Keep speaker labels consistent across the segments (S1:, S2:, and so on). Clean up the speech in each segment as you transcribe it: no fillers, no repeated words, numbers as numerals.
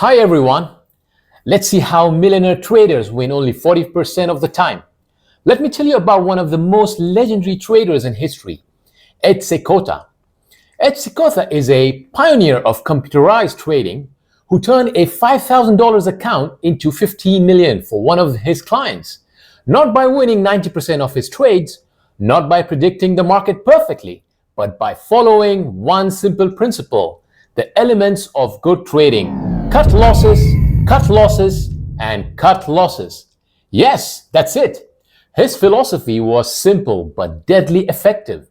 S1: Hi everyone. Let's see how millionaire traders win only 40% of the time. Let me tell you about one of the most legendary traders in history, Ed Seykota. Ed Seykota is a pioneer of computerized trading who turned a $5,000 account into $15 million for one of his clients. Not by winning 90% of his trades, not by predicting the market perfectly, but by following one simple principle: the elements of good trading. Cut losses, and cut losses. Yes, that's it. His philosophy was simple but deadly effective.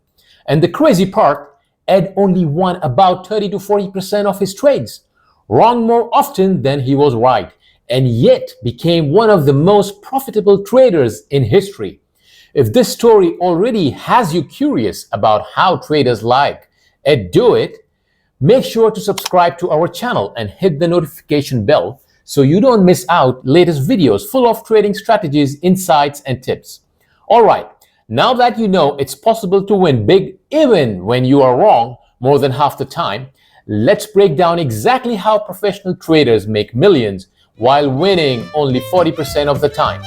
S1: And the crazy part, Ed only won about 30 to 40% of his trades, wrong more often than he was right, and yet became one of the most profitable traders in history. If this story already has you curious about how traders like Ed do it, make sure to subscribe to our channel and hit the notification bell so you don't miss out latest videos full of trading strategies, insights, and tips. All right, now that you know it's possible to win big even when you are wrong more than half the time, let's break down exactly how professional traders make millions while winning only 40% of the time.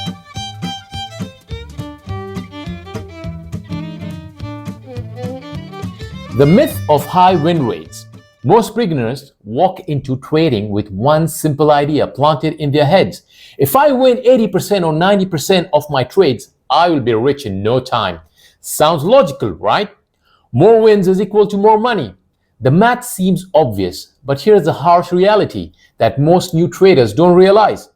S1: The myth of high win rates. Most beginners walk into trading with one simple idea planted in their heads. If I win 80% or 90% of my trades, I will be rich in no time. Sounds logical, right? More wins is equal to more money. The math seems obvious, but here's the harsh reality that most new traders don't realize.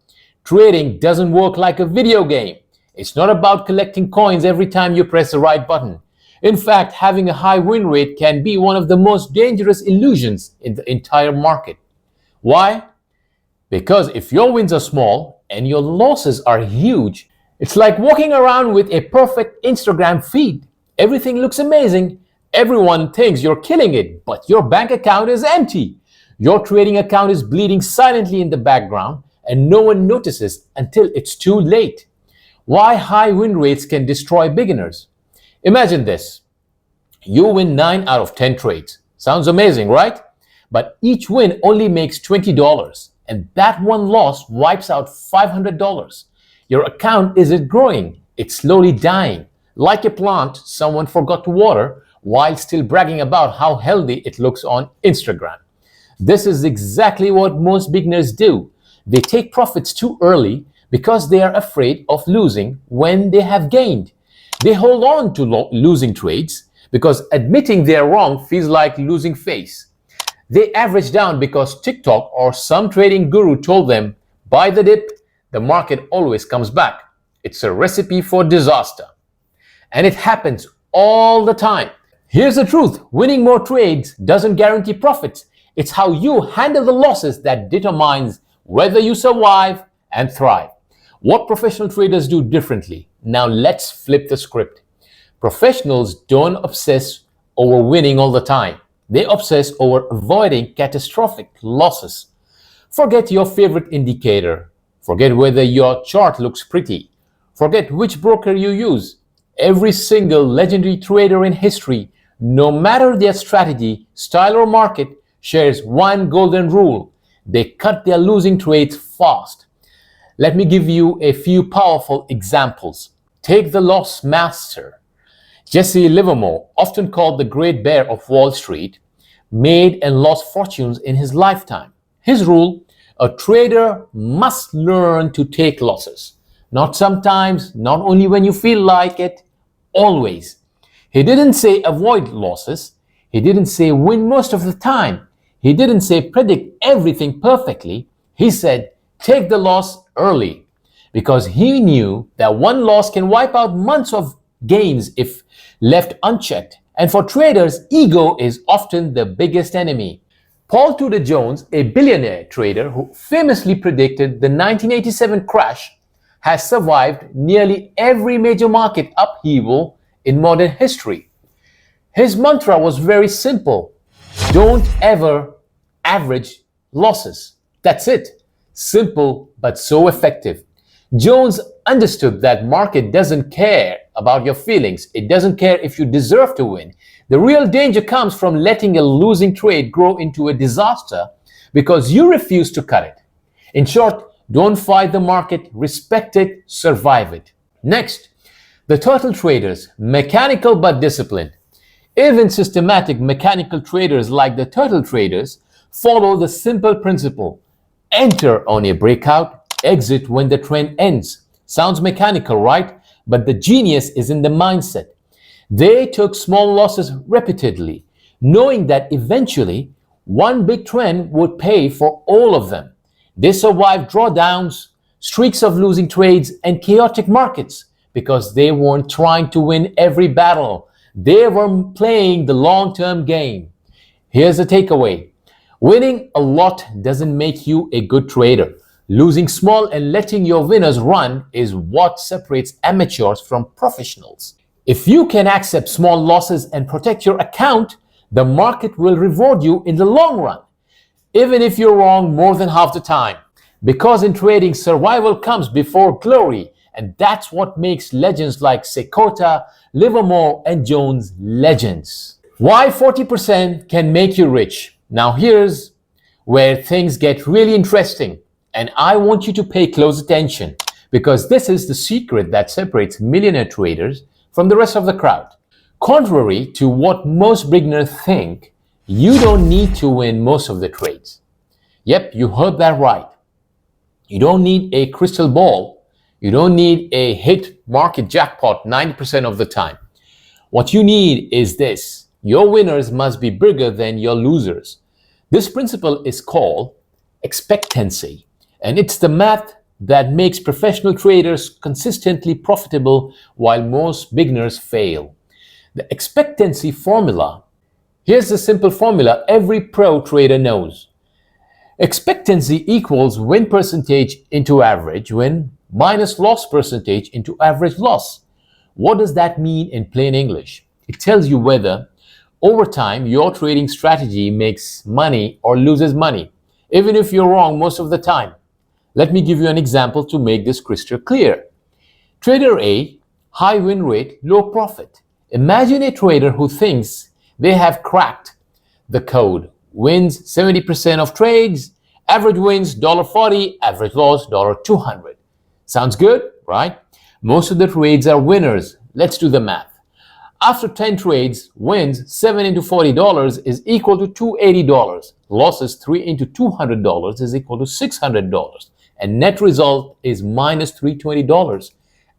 S1: Trading doesn't work like a video game. It's not about collecting coins every time you press the right button. In fact, having a high win rate can be one of the most dangerous illusions in the entire market. Why? Because if your wins are small and your losses are huge, it's like walking around with a perfect Instagram feed. Everything looks amazing. Everyone thinks you're killing it, but your bank account is empty. Your trading account is bleeding silently in the background, and no one notices until it's too late. Why high win rates can destroy beginners? Imagine this. You win 9 out of 10 trades. Sounds amazing, right? But each win only makes $20, and that one loss wipes out $500. Your account isn't growing. It's slowly dying. Like a plant someone forgot to water while still bragging about how healthy it looks on Instagram. This is exactly what most beginners do. They take profits too early because they are afraid of losing when they have gained. They hold on to losing trades because admitting they're wrong feels like losing face. They average down because TikTok or some trading guru told them, buy the dip, the market always comes back. It's a recipe for disaster. And it happens all the time. Here's the truth. Winning more trades doesn't guarantee profits. It's how you handle the losses that determines whether you survive and thrive. What professional traders do differently? Now let's flip the script. Professionals don't obsess over winning all the time. They obsess over avoiding catastrophic losses. Forget your favorite indicator. Forget whether your chart looks pretty. Forget which broker you use. Every single legendary trader in history, no matter their strategy, style, or market, shares one golden rule. They cut their losing trades fast. Let me give you a few powerful examples. Take the loss master. Jesse Livermore, often called the Great Bear of Wall Street, made and lost fortunes in his lifetime. His rule: a trader must learn to take losses. Not sometimes, not only when you feel like it, always. He didn't say avoid losses. He didn't say win most of the time. He didn't say predict everything perfectly. He said take the loss early, because he knew that one loss can wipe out months of gains if left unchecked. And for traders, ego is often the biggest enemy. Paul Tudor Jones, a billionaire trader who famously predicted the 1987 crash, has survived nearly every major market upheaval in modern history. His mantra was very simple: don't ever average losses. That's it. Simple, but so effective. Jones understood that market doesn't care about your feelings. It doesn't care if you deserve to win. The real danger comes from letting a losing trade grow into a disaster because you refuse to cut it. In short, don't fight the market, respect it, survive it. Next, the turtle traders, mechanical but disciplined. Even systematic mechanical traders like the turtle traders follow the simple principle. Enter on a breakout, exit when the trend ends. Sounds mechanical, right? But the genius is in the mindset. They took small losses repeatedly, knowing that eventually one big trend would pay for all of them. They survived drawdowns, streaks of losing trades, and chaotic markets because they weren't trying to win every battle. They were playing the long-term game. Here's the takeaway. Winning a lot doesn't make you a good trader. Losing small and letting your winners run is what separates amateurs from professionals. If you can accept small losses and protect your account, the market will reward you in the long run, even if you're wrong more than half the time. Because in trading, survival comes before glory, and that's what makes legends like Seykota, Livermore, and Jones legends. Why 40% can make you rich? Now here's where things get really interesting, and I want you to pay close attention because this is the secret that separates millionaire traders from the rest of the crowd. Contrary to what most beginners think, you don't need to win most of the trades. Yep, you heard that right. You don't need a crystal ball. You don't need a hit market jackpot 90% of the time. What you need is this. Your winners must be bigger than your losers. This principle is called expectancy, and it's the math that makes professional traders consistently profitable while most beginners fail. The expectancy formula. Here's the simple formula every pro trader knows. Expectancy equals win percentage into average win minus loss percentage into average loss. What does that mean in plain English? It tells you whether over time your trading strategy makes money or loses money, even if you're wrong most of the time. Let me give you an example to make this crystal clear. Trader A, high win rate, low profit. Imagine a trader who thinks they have cracked the code, wins 70% of trades, average wins $1.40, average loss $200. Sounds good, right? Most of the trades are winners. Let's do the math. After 10 trades, wins 7 into $40 is equal to $280. Losses 3 into $200 is equal to $600. And net result is minus $320.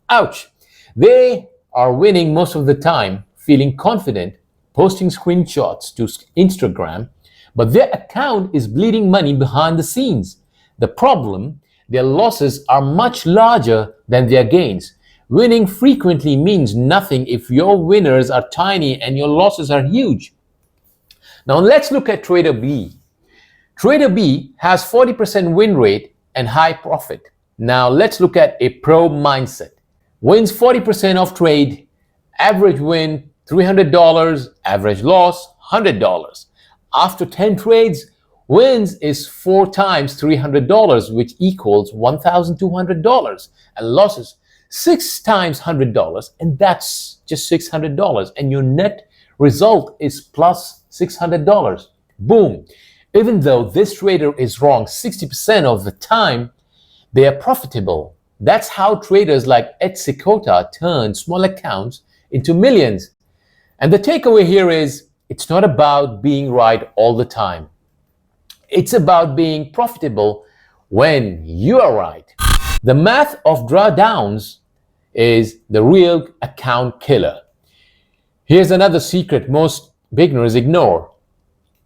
S1: Ouch! They are winning most of the time, feeling confident, posting screenshots to Instagram, but their account is bleeding money behind the scenes. The problem, their losses are much larger than their gains. Winning frequently means nothing if your winners are tiny and your losses are huge. Now let's look at Trader B. Trader B has 40% win rate and high profit. Now let's look at a pro mindset. Wins 40% of trade, average win $300, average loss $100. After 10 trades, wins is 4 times $300, which equals $1,200, and losses 6 times $100, and that's just $600, and your net result is plus $600. Boom. Even though this trader is wrong 60% of the time, they are profitable. That's how traders like Ed Seykota turn small accounts into millions. And the takeaway here is, it's not about being right all the time. It's about being profitable when you are right. The math of drawdowns is the real account killer. Here's another secret most beginners ignore.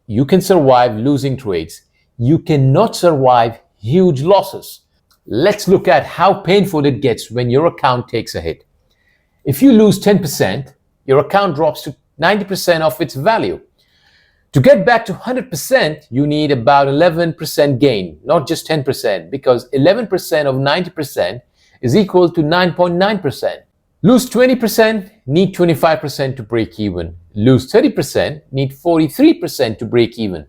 S1: You can survive losing trades. You cannot survive huge losses. Let's look at how painful it gets when your account takes a hit. If you lose 10%, your account drops to 90% of its value. To get back to 100%, you need about 11% gain, not just 10%, because 11% of 90% is equal to 9.9%. Lose 20%, need 25% to break even. Lose 30%, need 43% to break even.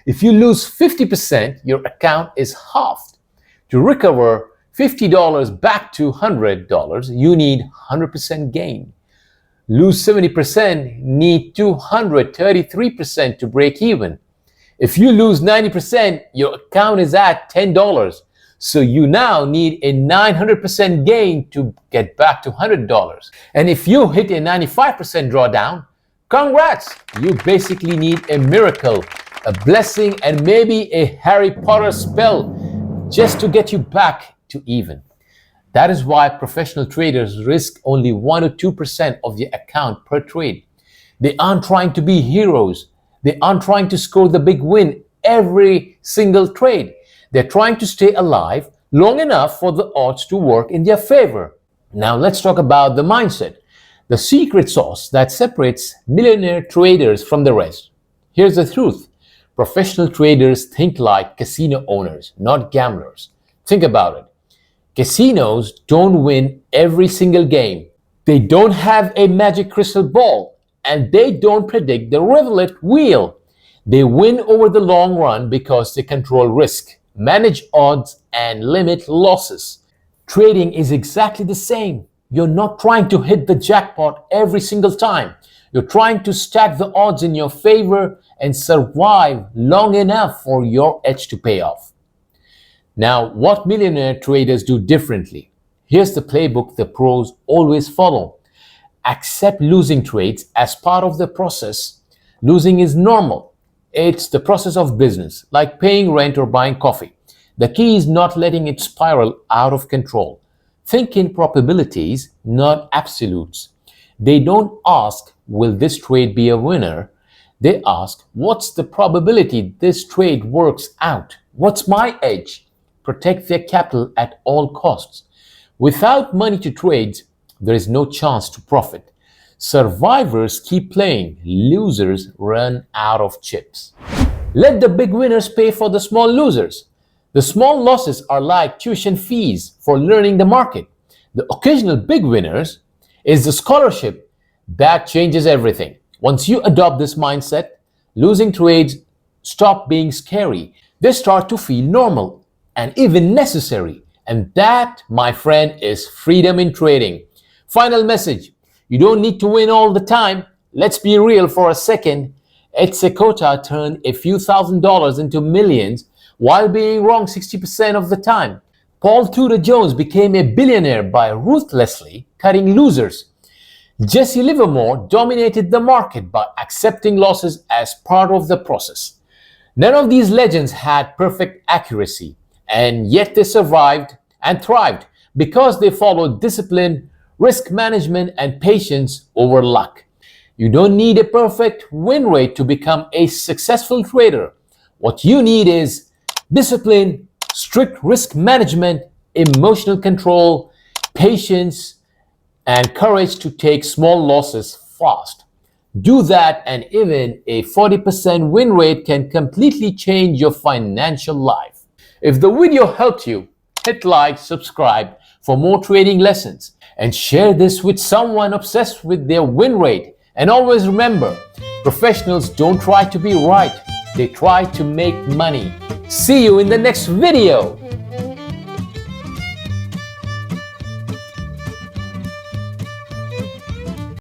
S1: If you lose 50%, your account is halved. To recover $50 back to $100, you need 100% gain. Lose 70%, need 233% to break even. If you lose 90%, your account is at $10. So you now need a 900% gain to get back to $100. And if you hit a 95% drawdown, congrats! You basically need a miracle, a blessing, and maybe a Harry Potter spell just to get you back to even. That is why professional traders risk only 1 or 2% of their account per trade. They aren't trying to be heroes. They aren't trying to score the big win every single trade. They're trying to stay alive long enough for the odds to work in their favor. Now let's talk about the mindset, the secret sauce that separates millionaire traders from the rest. Here's the truth. Professional traders think like casino owners, not gamblers. Think about it. Casinos don't win every single game. They don't have a magic crystal ball, and they don't predict the roulette wheel. They win over the long run because they control risk, manage odds, and limit losses. Trading is exactly the same. You're not trying to hit the jackpot every single time. You're trying to stack the odds in your favor and survive long enough for your edge to pay off. Now, what millionaire traders do differently? Here's the playbook the pros always follow. Accept losing trades as part of the process. Losing is normal. It's the process of business, like paying rent or buying coffee. The key is not letting it spiral out of control. Think in probabilities, not absolutes. They don't ask, will this trade be a winner? They ask, what's the probability this trade works out? What's my edge? Protect their capital at all costs. Without money to trade, there is no chance to profit. Survivors keep playing. Losers run out of chips. Let the big winners pay for the small losers. The small losses are like tuition fees for learning the market. The occasional big winners is the scholarship that changes everything. Once you adopt this mindset, losing trades stop being scary. They start to feel normal and even necessary. And that, my friend, is freedom in trading. Final message. You don't need to win all the time. Let's be real for a second. Ed Seykota turned a few $1,000s into millions while being wrong 60% of the time. Paul Tudor Jones became a billionaire by ruthlessly cutting losers. Jesse Livermore dominated the market by accepting losses as part of the process. None of these legends had perfect accuracy, and yet they survived and thrived because they followed discipline, risk management, and patience over luck. You don't need a perfect win rate to become a successful trader. What you need is discipline, strict risk management, emotional control, patience, and courage to take small losses fast. Do that, and even a 40% win rate can completely change your financial life. If the video helped you, hit like, subscribe for more trading lessons, and share this with someone obsessed with their win rate. And always remember, professionals don't try to be right, they try to make money. See you in the next video.